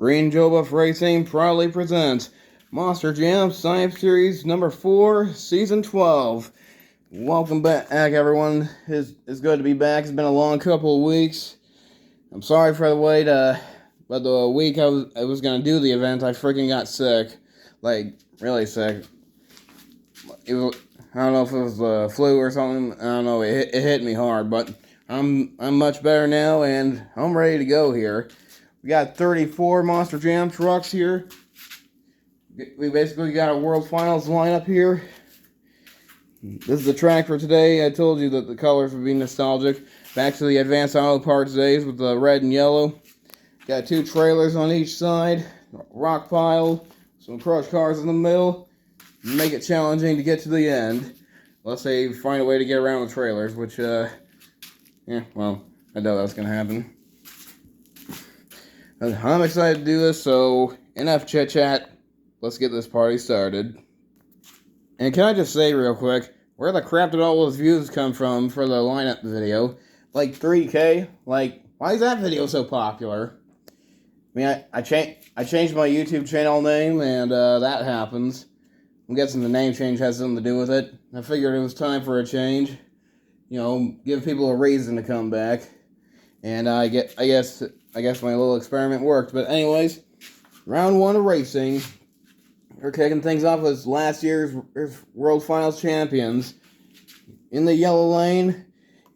Green Joe Buff Racing proudly presents Monster Jam Science Series number 4, Season 12. Welcome back, everyone. It's good to be back. It's been a long couple of weeks. I'm sorry for the wait, but the week I was going to do the event, I freaking got sick. Like, really sick. I don't know if it was the flu or something. I don't know. It hit me hard, but I'm much better now, and I'm ready to go here. We got 34 Monster Jam trucks here. We basically got a World Finals lineup here. This is the track for today. I told you that the colors would be nostalgic. Back to the Advanced Auto Parts days with the red and yellow. Got 2 trailers on each side. Rock pile. Some crush cars in the middle. Make it challenging to get to the end. Let's say find a way to get around the trailers, which, well, I doubt that's going to happen. I'm excited to do this, so enough chit-chat. Let's get this party started. And can I just say real quick, where the crap did all those views come from for the lineup video? Like 3K? Like, why is that video so popular? I mean, I changed my YouTube channel name, and that happens. I'm guessing the name change has something to do with it. I figured it was time for a change. You know, give people a reason to come back. And I guess my little experiment worked. But anyways, round 1 of racing. We're kicking things off with last year's World Finals champions. In the yellow lane,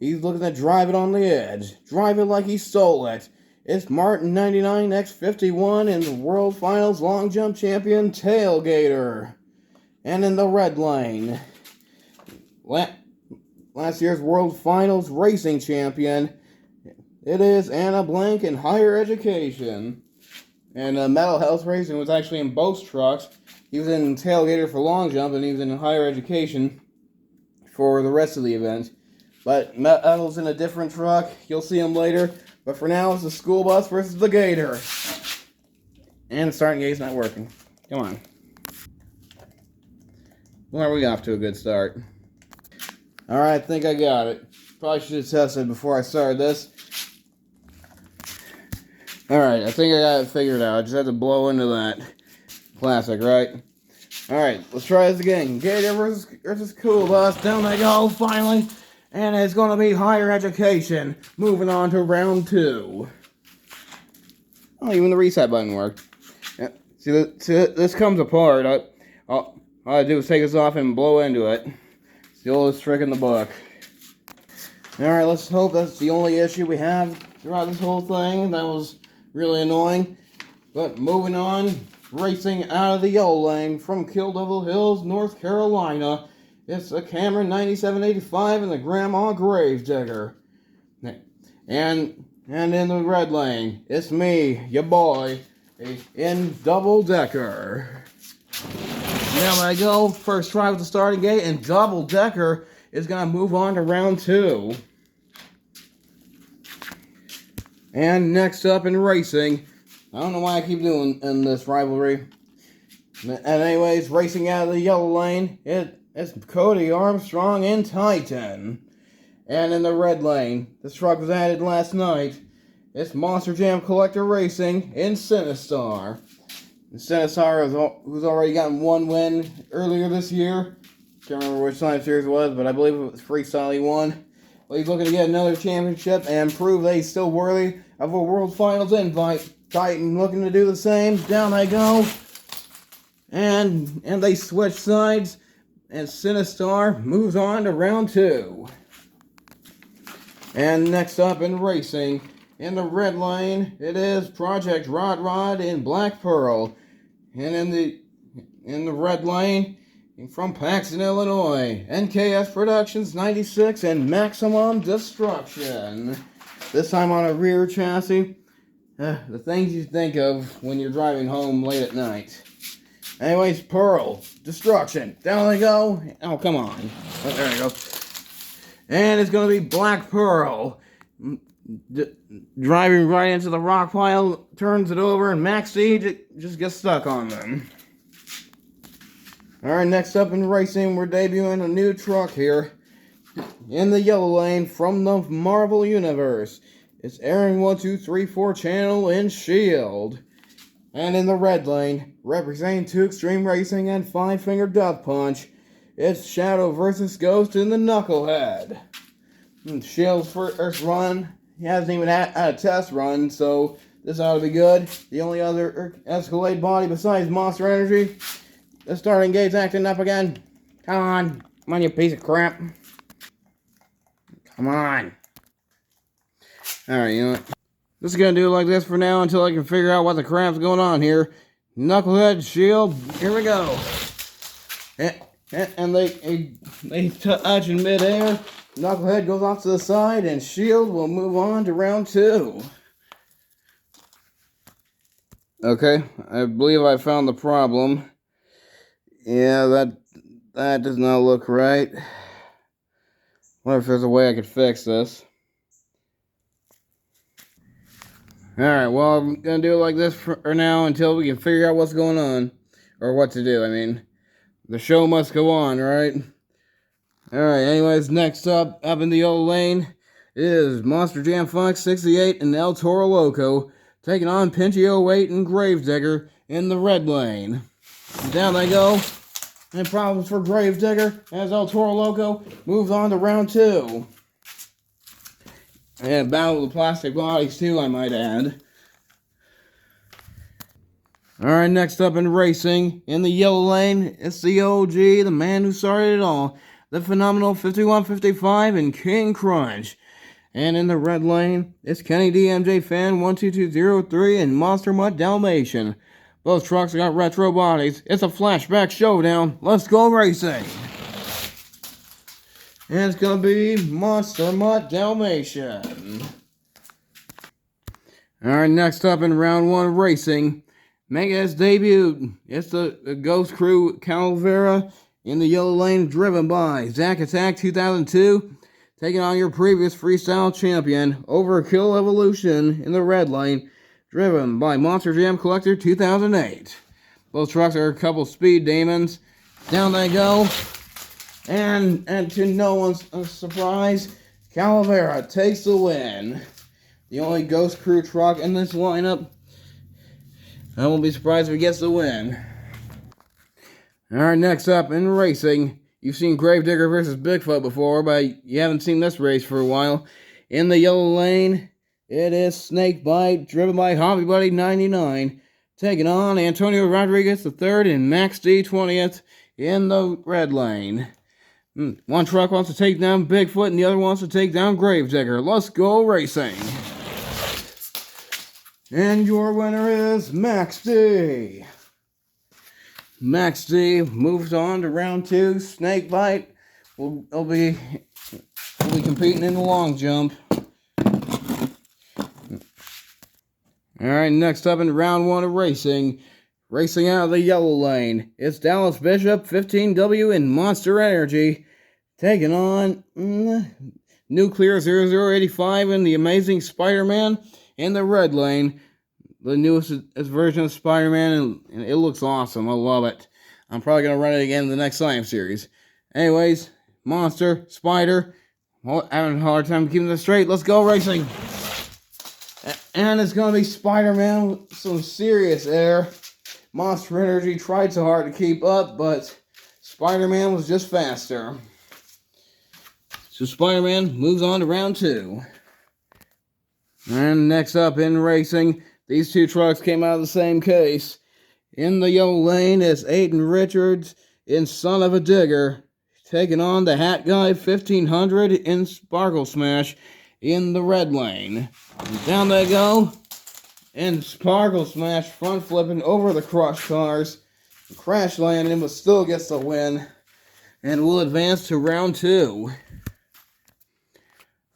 he's looking to drive it on the edge. Drive it like he stole it. It's Martin 99X51 and the World Finals long jump champion Tailgater. And in the red lane, last year's World Finals racing champion, it is Anna Blank in higher education. And Metal Health Racing was actually in both trucks. He was in Tailgater for long jump, and he was in higher education for the rest of the event. But Metal's in a different truck. You'll see him later. But for now, it's the school bus versus the Gator. And the starting gate's not working. Come on. Well, we got off to a good start. Alright, I think I got it. Probably should have tested before I started this. Alright, I think I got it figured out. I just had to blow into that. Classic, right? Alright, let's try this again. Gator versus Cool Bus. Down they go, finally. And it's going to be higher education. Moving on to round 2. Oh, even the reset button worked. Yeah, see, this comes apart. All I do is take this off and blow into it. It's the oldest trick in the book. Alright, let's hope that's the only issue we have throughout this whole thing. That was really annoying. But moving on, racing out of the yellow lane from Kill Devil Hills, North Carolina. It's the Cameron 9785 and the Grandma Gravedigger. And in the red lane, it's me, your boy, in Double Decker. Now I go, first try with the starting gate, and Double Decker is going to move on to round 2. And next up in racing, I don't know why I keep doing in this rivalry. And anyways, racing out of the yellow lane, it's Cody Armstrong in Titan. And in the red lane, this truck was added last night, it's Monster Jam Collector Racing in Sinistar. Sinistar, who's already gotten 1 win earlier this year. Can't remember which time series it was, but I believe it was Freestyle he won. Well, he's looking to get another championship and prove that he's still worthy of a World Finals invite. Titan looking to do the same. Down they go. And they switch sides. And Sinistar moves on to round 2. And next up in racing, in the red lane, it is Project Rod in Black Pearl. And in the red lane, from Paxton, Illinois, NKS Productions 96 and Maximum Destruction. This time on a rear chassis. The things you think of when you're driving home late at night. Anyways, Pearl, Destruction, down they go. Oh, come on. Oh, there you go. And it's going to be Black Pearl. Driving right into the rock pile, turns it over, and Max Siege just gets stuck on them. Alright, next up in racing, we're debuting a new truck here. In the yellow lane from the Marvel Universe. It's Aaron 1234 channel in S.H.I.E.L.D. And in the red lane, representing 2 Extreme Racing and 5 Finger Death Punch, it's Shadow versus Ghost in the Knucklehead. Shield's first run, he hasn't even had a test run, so this ought to be good. The only other Escalade body besides Monster Energy. The starting gate's acting up again. Come on, you piece of crap. Come on. Alright, you know what? Just gonna do it like this for now until I can figure out what the crap's going on here. Knucklehead, Shield, here we go. And they touch in midair. Knucklehead goes off to the side, and Shield will move on to round 2. Okay, I believe I found the problem. Yeah, that does not look right. Wonder if there's a way I could fix this. Alright, well, I'm gonna do it like this for now until we can figure out what's going on. Or what to do, I mean. The show must go on, right? Alright, anyways, next up in the old lane, is Monster Jam Funk 68 and El Toro Loco, taking on Pinchy 08 and Gravedigger in the red lane. Down they go. And problems for Gravedigger as El Toro Loco moves on to round 2. And battle of the plastic bodies too, I might add. Alright, next up in racing, in the yellow lane, it's the OG, the man who started it all, the phenomenal 5155 and King Crunch. And in the red lane, it's Kenny DMJ Fan 12203 and Monster Mutt Dalmatian. Both trucks got retro bodies. It's a flashback showdown. Let's go racing! And it's gonna be Monster Mutt Dalmatian. Alright, next up in round 1 racing, making its debut, it's the Ghost Crew Calavera in the yellow lane, driven by Zack Attack 2002, taking on your previous freestyle champion, Overkill Evolution in the red lane, driven by Monster Jam Collector 2008. Both trucks are a couple speed demons. Down they go. And to no one's surprise, Calavera takes the win. The only Ghost Crew truck in this lineup. I won't be surprised if he gets the win. Alright, next up in racing, you've seen Gravedigger versus Bigfoot before, but you haven't seen this race for a while. In the yellow lane, it is Snakebite, driven by Hobby Buddy 99, taking on Antonio Rodriguez III and Max D 20th in the red lane. One truck wants to take down Bigfoot and the other wants to take down Gravedigger. Let's go racing. And your winner is Max D. Max D moves on to round 2. Snakebite will be competing in the long jump. Alright, next up in round 1 of racing. Racing out of the yellow lane, it's Dallas Bishop 15W and Monster Energy, taking on Nuclear 0085 and the Amazing Spider-Man in the red lane. The newest version of Spider-Man, and it looks awesome. I love it. I'm probably going to run it again in the next Science series. Anyways, Monster, Spider, having a hard time keeping this straight. Let's go racing. And it's going to be Spider-Man with some serious air. Monster Energy tried so hard to keep up, but Spider-Man was just faster. So Spider-Man moves on to round 2. And next up in racing, these two trucks came out of the same case. In the yellow lane is Aiden Richards in Son of a Digger, taking on the Hat Guy 1500 in Sparkle Smash in the red lane. And down they go. And Sparkle Smash front flipping over the crush cars. Crash landing, but still gets the win. And will advance to round 2.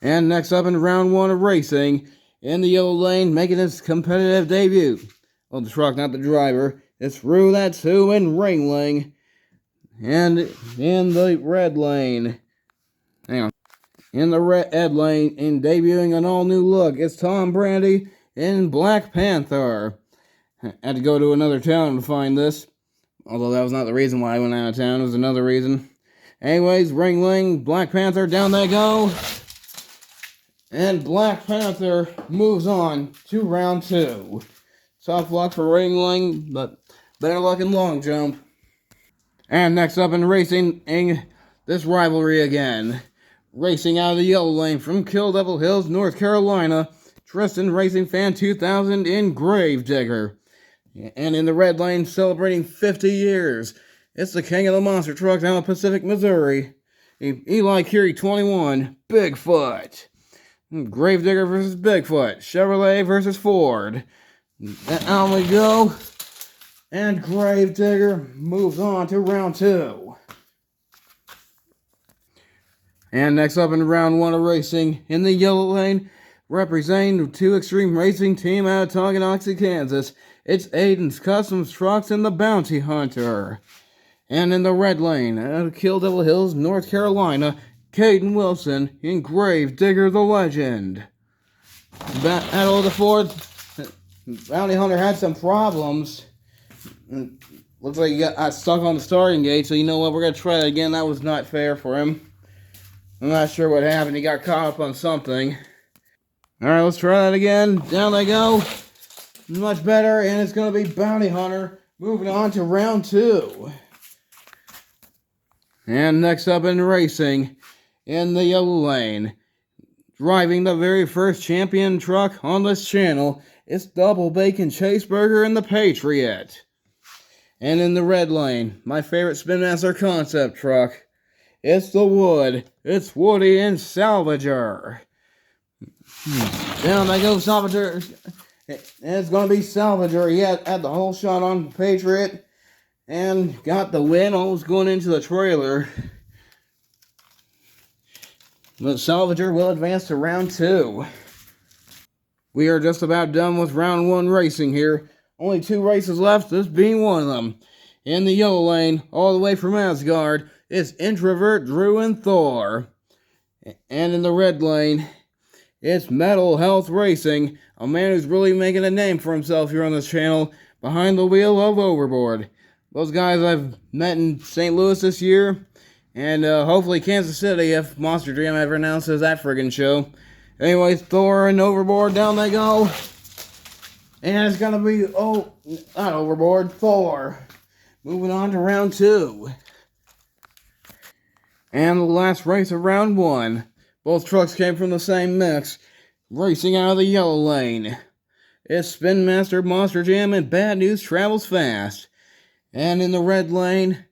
And next up in round 1 of racing, in the yellow lane, making his competitive debut. Well, the truck, not the driver. It's Roulette 2 and Ringling. And in the red lane. Hang on. In the red lane, in debuting an all-new look, it's Tom Brandy in Black Panther. I had to go to another town to find this. Although that was not the reason why I went out of town. It was another reason. Anyways, Ringling, Black Panther, down they go. And Black Panther moves on to round 2. tough luck for Ringling, but better luck in long jump. And next up in racing, this rivalry again. Racing out of the yellow lane from Kill Devil Hills, North Carolina, Tristan Racing Fan 2000 in Gravedigger. And in the red lane, celebrating 50 years, it's the king of the monster trucks out of Pacific, Missouri. Eli Curie 21, Bigfoot. Gravedigger versus Bigfoot. Chevrolet versus Ford. On we go. And Gravedigger moves on to round 2. And next up in round 1 of racing, in the yellow lane, representing the 2 Extreme Racing Team out of Tonganoxie, Kansas, it's Aiden's Customs Trucks and the Bounty Hunter. And in the red lane, out of Kill Devil Hills, North Carolina, Caden Wilson in Gravedigger the Legend. Battle of the Ford. Bounty Hunter had some problems. Looks like he got stuck on the starting gate, so you know what, we're going to try that again. That was not fair for him. I'm not sure what happened. He got caught up on something. Alright, let's try that again. Down they go. Much better, and it's going to be Bounty Hunter moving on to round 2. And next up in racing, in the yellow lane, driving the very first champion truck on this channel, it's Double Bacon Chaseburger and the Patriot. And in the red lane, my favorite Spin Master concept truck, it's the Wood. It's Woody and Salvager. Down they go, Salvager. It's going to be Salvager. He had the whole shot on Patriot and got the win, almost going into the trailer. But Salvager will advance to round 2. We are just about done with round 1 racing here. Only 2 races left, this being one of them. In the yellow lane, all the way from Asgard, it's Introvert, Drew, and Thor. And in the red lane, it's Metal Health Racing, a man who's really making a name for himself here on this channel, behind the wheel of Overboard. Those guys I've met in St. Louis this year, and hopefully Kansas City if Monster Jam ever announces that friggin' show. Anyways, Thor and Overboard, down they go. And it's gonna be, not Overboard, Thor. Moving on to round 2. And the last race of round 1. Both trucks came from the same mix. Racing out of the yellow lane, it's Spin Master, Monster Jam, and Bad News Travels Fast. And in the red lane,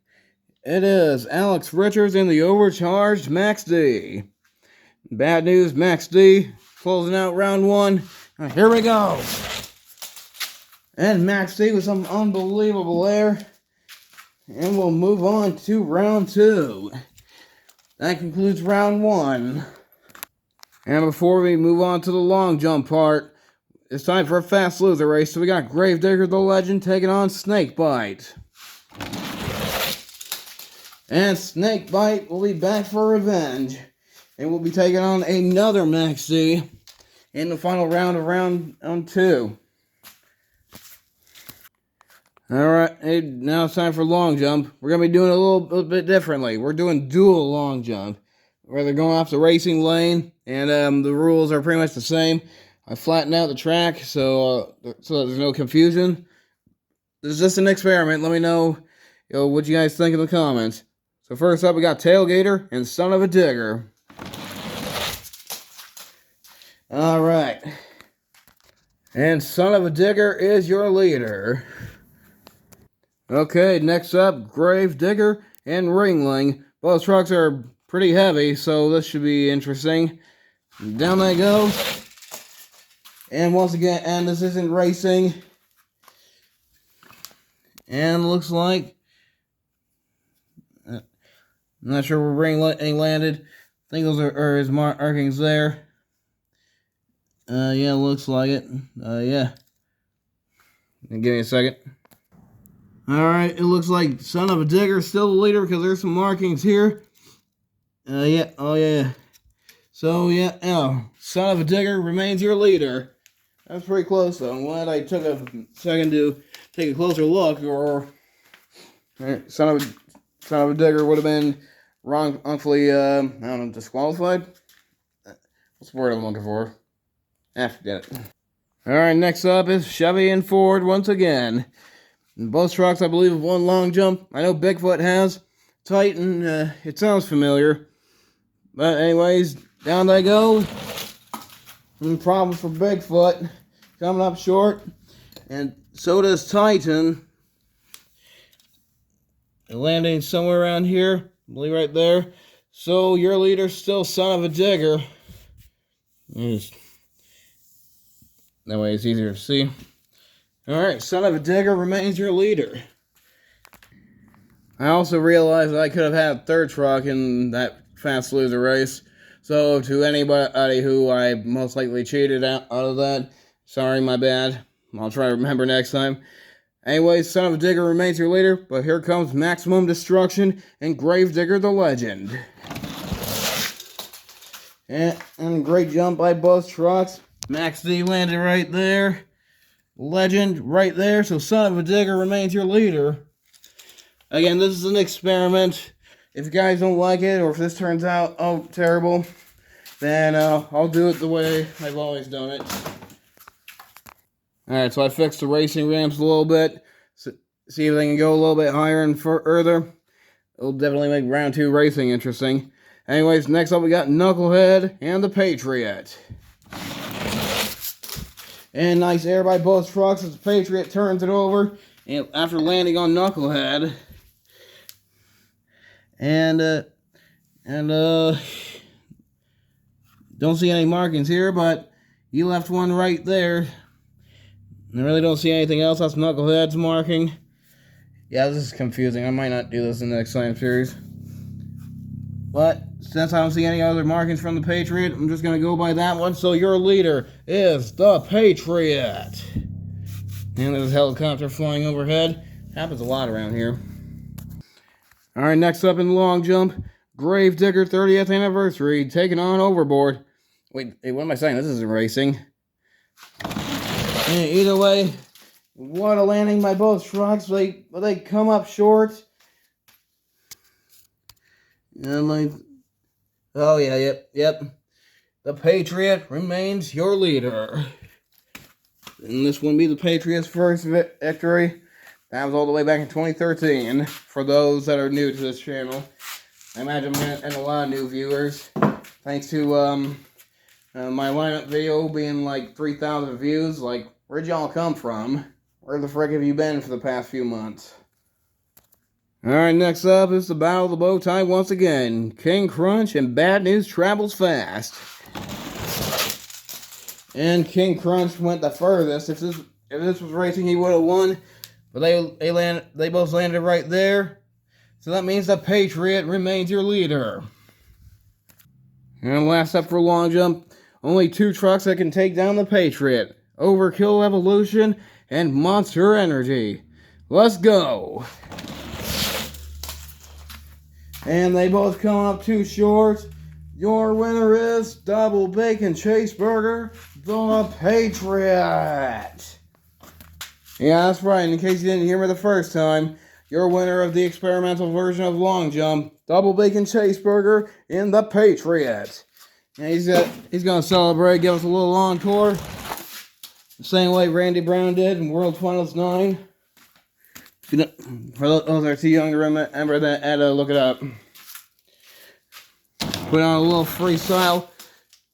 it is Alex Richards and the overcharged Max D. Bad News, Max D, closing out round 1. Here we go. And Max D with some unbelievable air. And we'll move on to round 2. That concludes round 1. And before we move on to the long jump part, it's time for a fast loser race. So we got Gravedigger the Legend taking on Snakebite. And Snakebite will be back for revenge. And we'll be taking on another Max D in the final round of round 2. Alright, now it's time for long jump. We're going to be doing it a little bit differently. We're doing dual long jump, where they're going off the racing lane, and the rules are pretty much the same. I flattened out the track so that there's no confusion. This is just an experiment. Let me know, what you guys think in the comments. So first up, we got Tailgater and Son of a Digger. Alright. And Son of a Digger is your leader. Okay, next up, Gravedigger and Ringling. Both trucks are pretty heavy, so this should be interesting. Down they go. And once again, and this isn't racing. And looks like, I'm not sure where Ringling landed. I think those are his markings there. Yeah, looks like it. Yeah. Give me a second. Alright, it looks like Son of a Digger is still the leader because there's some markings here. Yeah, oh yeah. So, yeah, Son of a Digger remains your leader. That's pretty close, though. I'm glad I took a second to take a closer look, or Son of a Digger would have been wrongfully, I don't know, disqualified? What's the word I'm looking for? Forget it. Alright, next up is Chevy and Ford once again. Both trucks, I believe, have one long jump. I know Bigfoot has. Titan, it sounds familiar. But anyways, down they go. Problem for Bigfoot. Coming up short. And so does Titan. Landing somewhere around here. I believe right there. So your leader's still Son of a Digger. That way it's easier to see. Alright, Son of a Digger remains your leader. I also realized that I could have had a third truck in that Fast Loser race. So to anybody who I most likely cheated out of that, sorry, my bad. I'll try to remember next time. Anyways, Son of a Digger remains your leader, but here comes Maximum Destruction and Gravedigger the Legend. And great jump by both trucks. Max D landed right there. Legend right there. So Son of a Digger remains your leader. Again, this is an experiment. If you guys don't like it, or if this turns out terrible, then I'll do it the way I've always done it. Alright, so I fixed the racing ramps a little bit. So, see if they can go a little bit higher and further. It'll definitely make round 2 racing interesting. Anyways, next up we got Knucklehead and the Patriot. And nice air by both trucks as the Patriot turns it over. And after landing on Knucklehead. And don't see any markings here, but you left one right there. I really don't see anything else. That's Knucklehead's marking. Yeah, this is confusing. I might not do this in the next time series. But since I don't see any other markings from the Patriot, I'm just going to go by that one. So your leader is the Patriot. And there's a helicopter flying overhead. Happens a lot around here. Alright, next up in the long jump, Gravedigger 30th anniversary, taking on Overboard. Wait, what am I saying? This isn't racing. And either way, what a landing by both trucks. They come up short. And like, oh yeah, yep. The Patriot remains your leader. And this wouldn't be the Patriot's first victory. That was all the way back in 2013, for those that are new to this channel. I imagine and a lot of new viewers. Thanks to my lineup video being like 3,000 views. Like, where'd y'all come from? Where the frick have you been for the past few months? Alright, next up is the Battle of the Bowtie once again. King Crunch and Bad News Travels Fast. And King Crunch went the furthest. If this was racing, he would have won. But they both landed right there. So that means the Patriot remains your leader. And last up for long jump, only 2 trucks that can take down the Patriot. Overkill Evolution and Monster Energy. Let's go. And they both come up too short. Your winner is Double Bacon Chaseburger, the Patriot. Yeah, that's right. In case you didn't hear me the first time, your winner of the experimental version of long jump, Double Bacon Chaseburger in the Patriot. And he's gonna celebrate, give us a little encore, the same way Randy Brown did in World Finals 9. For those that are too young to remember that, I had to look it up. Put on a little freestyle,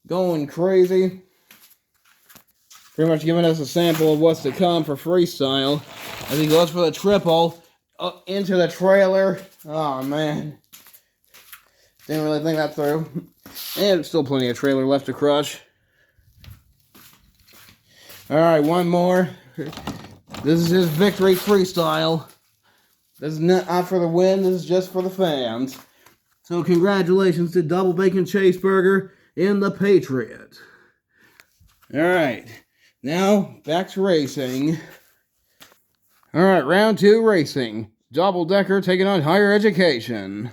going crazy. Pretty much giving us a sample of what's to come for freestyle. As he goes for the triple into the trailer. Oh man. Didn't really think that through. And still plenty of trailer left to crush. Alright, one more. This is his victory freestyle. This is not for the win, this is just for the fans. So congratulations to Double Bacon Chaseburger in the Patriot. Alright. Now, back to racing. Alright, round 2 racing. Double Decker taking on Higher Education.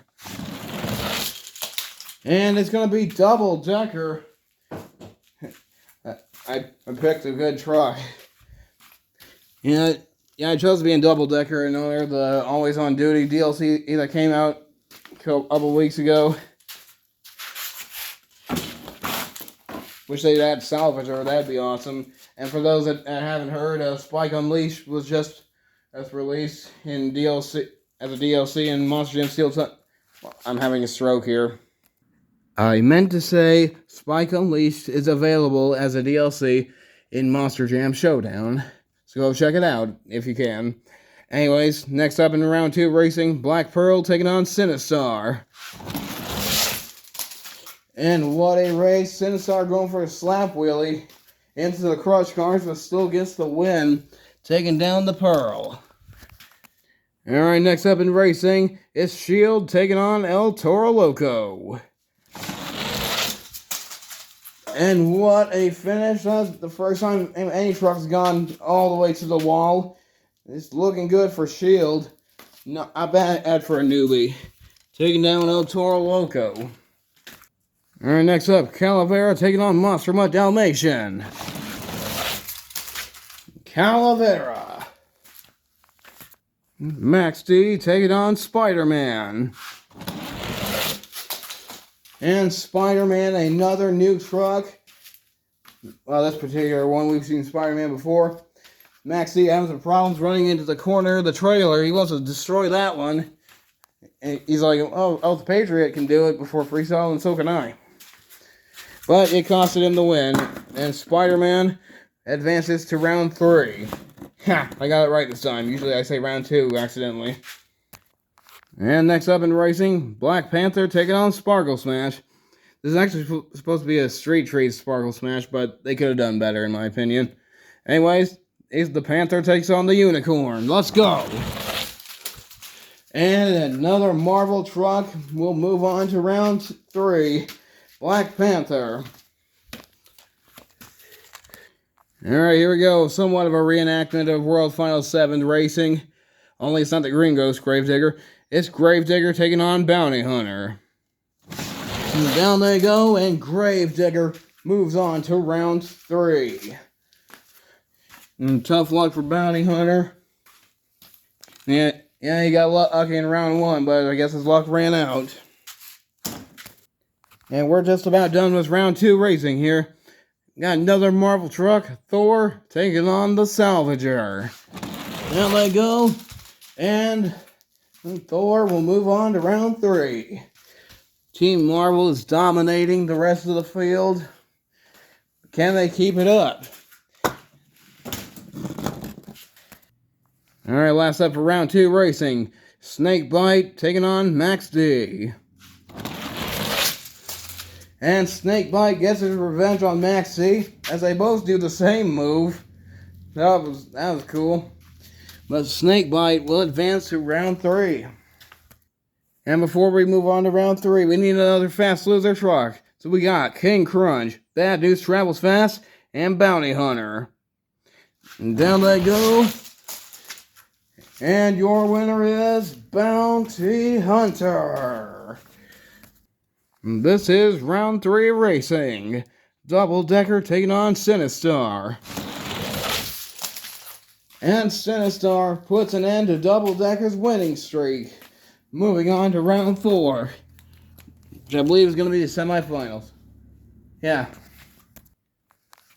And it's going to be Double Decker. I picked a good try. Yeah, I chose to be in Double Decker. I know they're the Always On Duty DLC that came out a couple weeks ago. Wish they'd add salvage, or that'd be awesome. And for those that haven't heard, Spike Unleashed was just released in DLC as a DLC in Monster Jam Steel. I'm having a stroke here. I meant to say Spike Unleashed is available as a DLC in Monster Jam Showdown. So go check it out if you can. Anyways, next up in round 2 racing, Black Pearl taking on Sinistar. And what a race. Sinistar going for a slap wheelie into the crush cars, but still gets the win, taking down the Pearl. Alright, next up in racing, it's Shield taking on El Toro Loco. And what a finish. That's the first time any truck's gone all the way to the wall. It's looking good for Shield. Not bad for a newbie. Taking down El Toro Loco. Alright, next up, Calavera taking on Monster Mutt Dalmatian. Calavera. Max D taking on Spider-Man. And Spider-Man, another new truck. Well, this particular one, we've seen Spider-Man before. Max D having some problems running into the corner of the trailer. He wants to destroy that one. And he's like, oh, the Patriot can do it before Freestyle, and so can I. But it costed him the win. And Spider-Man advances to round 3. Ha! I got it right this time. Usually I say round 2 accidentally. And next up in racing, Black Panther taking on Sparkle Smash. This is actually supposed to be a Street Treat Sparkle Smash, but they could have done better in my opinion. Anyways, the Panther takes on the Unicorn. Let's go! And another Marvel truck. We'll move on to round 3. Black Panther. Alright, here we go. Somewhat of a reenactment of World Final 7 racing. Only it's not the Green Ghost Gravedigger. It's Gravedigger taking on Bounty Hunter. And down they go, and Gravedigger moves on to round 3. And tough luck for Bounty Hunter. Yeah, he got lucky in round 1, but I guess his luck ran out. And we're just about done with round 2 racing here. Got another Marvel truck, Thor, taking on the Salvager. Down they go, and Thor will move on to round 3. Team Marvel is dominating the rest of the field. Can they keep it up? Alright, last up for round 2 racing. Snakebite taking on Max D. And Snakebite gets his revenge on Max D, as they both do the same move. That was cool. But Snakebite will advance to round 3. And before we move on to round 3, we need another fast loser truck. So we got King Crunch, Bad News Travels Fast, and Bounty Hunter. And down they go. And your winner is Bounty Hunter. And this is round 3 racing. Double Decker taking on Sinistar. And Sinistar puts an end to Double Decker's winning streak. Moving on to round 4, which I believe is going to be the semifinals. Yeah.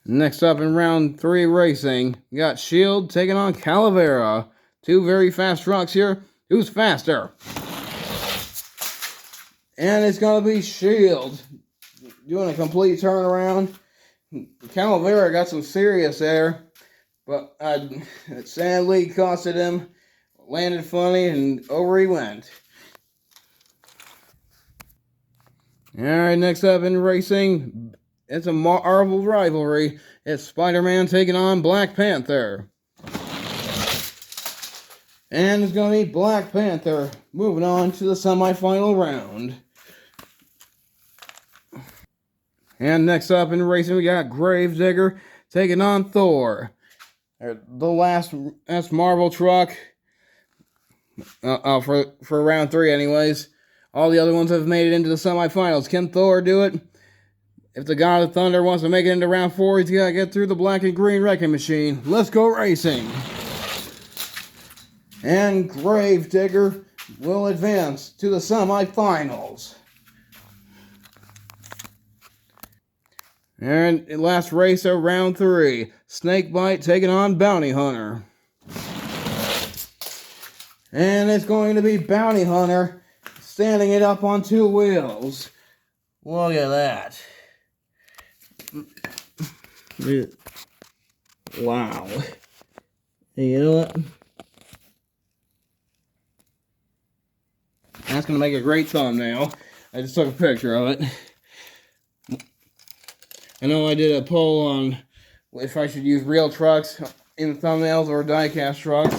Next up in round 3 racing, we got Shield taking on Calavera. 2 very fast trucks here. Who's faster? And it's going to be Shield doing a complete turnaround. Calavera got some serious air, but it sadly costed him. Landed funny, and over he went. Alright, next up in racing, it's a Marvel rivalry. It's Spider-Man taking on Black Panther. And it's going to be Black Panther moving on to the semifinal round. And next up in racing, we got Gravedigger taking on Thor. The last Marvel truck. For round 3 anyways. All the other ones have made it into the semifinals. Can Thor do it? If the God of Thunder wants to make it into round 4, he's got to get through the black and green wrecking machine. Let's go racing. And Gravedigger will advance to the semifinals. And last race of round 3. Snakebite taking on Bounty Hunter. And it's going to be Bounty Hunter standing it up on 2 wheels. Look at that. Wow. Hey, you know what? That's going to make a great thumbnail. I just took a picture of it. I know I did a poll on if I should use real trucks in thumbnails or die-cast trucks.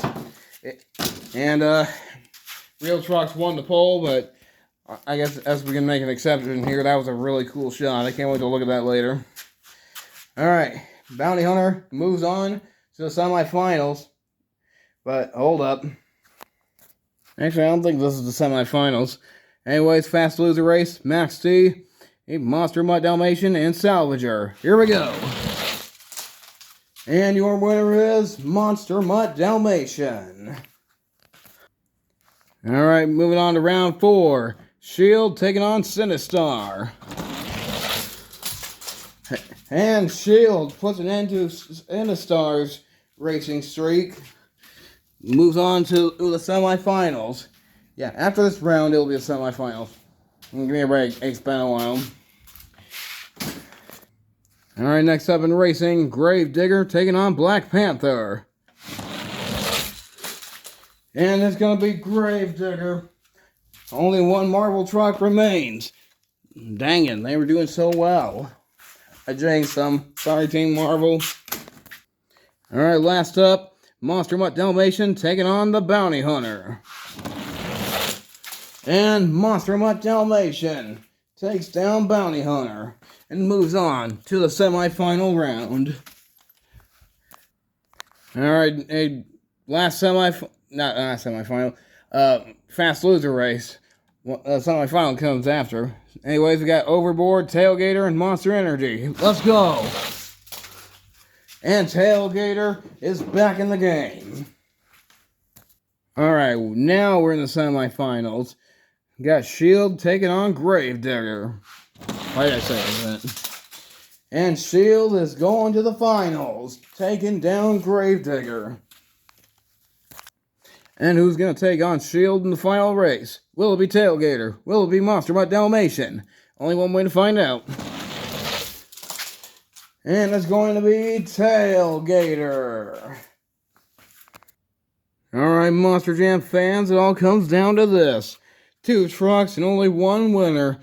And real trucks won the poll, but I guess as we can make an exception here, that was a really cool shot. I can't wait to look at that later. Alright, Bounty Hunter moves on to the semifinals. But hold up. Actually, I don't think this is the semifinals. Anyways, Fast Loser Race, Max T, a Monster Mutt Dalmatian, and Salvager. Here we go. And your winner is Monster Mutt Dalmatian. Alright, moving on to round 4. Shield taking on Sinistar. And Shield puts an end to Sinistar's racing streak. Moves on to the semifinals. Yeah, after this round, it'll be the semifinals. Give me a break. It's been a while. Alright, next up in racing, Gravedigger taking on Black Panther. And it's going to be Gravedigger. Only one Marvel truck remains. Dang it, they were doing so well. I jinxed them. Sorry, Team Marvel. Alright, last up, Monster Mutt Dalmatian taking on the Bounty Hunter. And Monster Mutt Dalmatian takes down Bounty Hunter and moves on to the semifinal round. Alright, last not semifinal, Fast Loser Race. Semifinal comes after. Anyways, we got Overboard, Tailgater, and Monster Energy. Let's go! And Tailgater is back in the game. Alright, now we're in the semifinals. We got Shield taking on Gravedigger. Why did I say that? And Shield is going to the finals, taking down Gravedigger. And who's going to take on Shield in the final race? Will it be Tailgater? Will it be Monster Mutt Dalmatian? Only one way to find out. And it's going to be Tailgater. Alright, Monster Jam fans, it all comes down to this. 2 trucks and only 1 winner.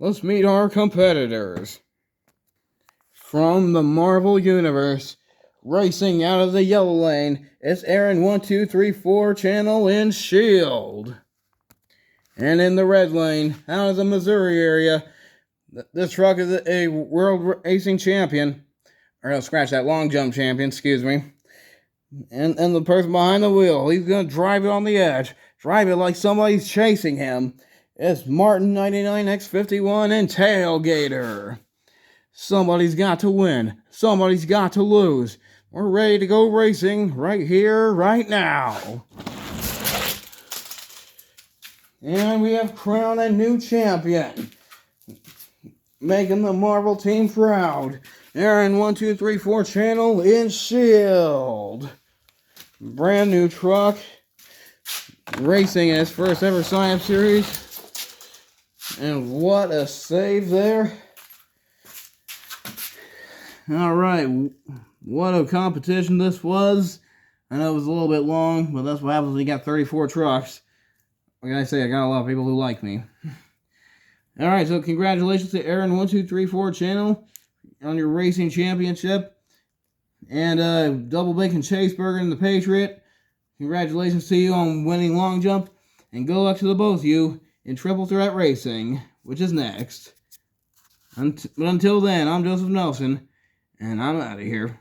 Let's meet our competitors. From the Marvel Universe, racing out of the yellow lane, it's Aaron1234 Channel in Shield. And in the red lane, out of the Missouri area, this truck is a world racing champion. Or no, scratch that, long jump champion, excuse me. And the person behind the wheel, he's going to drive it on the edge. Drive it like somebody's chasing him. It's Martin99X51 and Tailgater. Somebody's got to win. Somebody's got to lose. We're ready to go racing right here, right now. And we have crowned a new champion. Making the Marvel team proud. Aaron1234 Channel in Shield. Brand new truck. Racing in its first ever Science Series. And what a save there. Alright, what a competition this was. I know it was a little bit long, but that's what happens when you got 34 trucks. What can I say? I got a lot of people who like me. Alright, so congratulations to Aaron1234 Channel on your racing championship. And Double Bacon Chaseburger and the Patriot. Congratulations to you on winning long jump. And good luck to the both of you in Triple Threat Racing, which is next. But until then, I'm Joseph Nelson, and I'm out of here.